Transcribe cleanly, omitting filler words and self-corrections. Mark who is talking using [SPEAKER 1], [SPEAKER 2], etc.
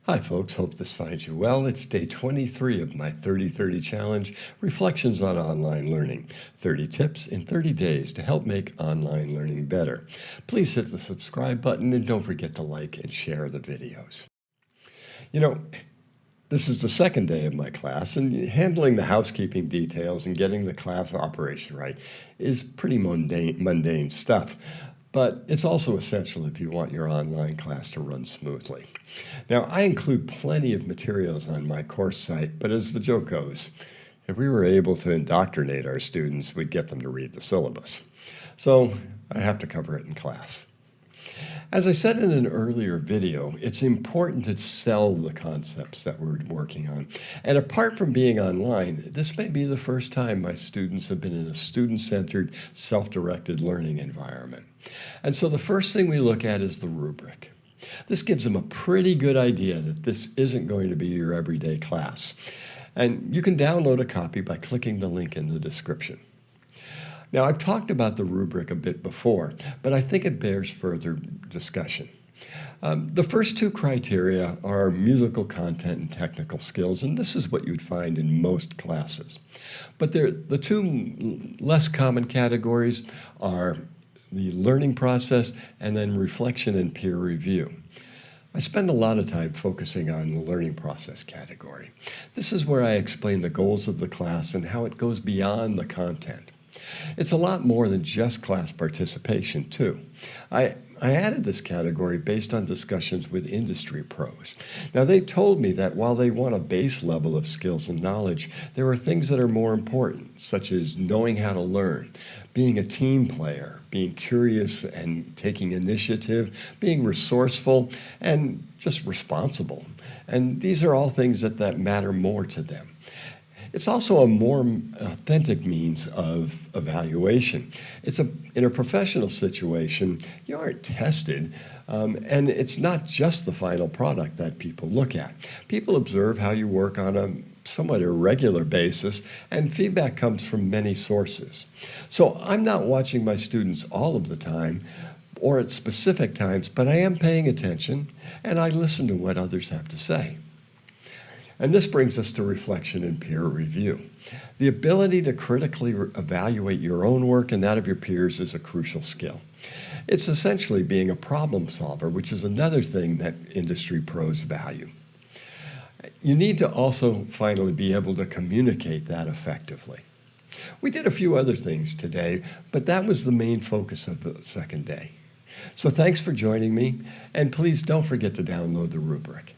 [SPEAKER 1] Hi folks, hope this finds you well. It's day 23 of my 30-30 challenge, Reflections on Online Learning. 30 tips in 30 days to help make online learning better. Please hit the subscribe button and don't forget to like and share the videos. You know, this is the second day of my class, and handling the housekeeping details and getting the class operation right is pretty mundane stuff. But it's also essential if you want your online class to run smoothly. Now, I include plenty of materials on my course site, but as the joke goes, if we were able to indoctrinate our students, we'd get them to read the syllabus. So I have to cover it in class. As I said in an earlier video, it's important to sell the concepts that we're working on. And apart from being online, this may be the first time my students have been in a student-centered, self-directed learning environment. And so the first thing we look at is the rubric. This gives them a pretty good idea that this isn't going to be your everyday class. And you can download a copy by clicking the link in the description. Now, I've talked about the rubric a bit before, but I think it bears further discussion. The first two criteria are musical content and technical skills, and this is what you'd find in most classes. But the two less common categories are the learning process and then reflection and peer review. I spend a lot of time focusing on the learning process category. This is where I explain the goals of the class and how it goes beyond the content. It's a lot more than just class participation, too. I added this category based on discussions with industry pros. Now, they told me that while they want a base level of skills and knowledge, there are things that are more important, such as knowing how to learn, being a team player, being curious and taking initiative, being resourceful, and just responsible. And these are all things that matter more to them. It's also a more authentic means of evaluation. In a professional situation, you aren't tested, and it's not just the final product that people look at. People observe how you work on a somewhat irregular basis, and feedback comes from many sources. So I'm not watching my students all of the time or at specific times, but I am paying attention, and I listen to what others have to say. And this brings us to reflection and peer review. The ability to critically evaluate your own work and that of your peers is a crucial skill. It's essentially being a problem solver, which is another thing that industry pros value. You need to also finally be able to communicate that effectively. We did a few other things today, but that was the main focus of the second day. So thanks for joining me, and please don't forget to download the rubric.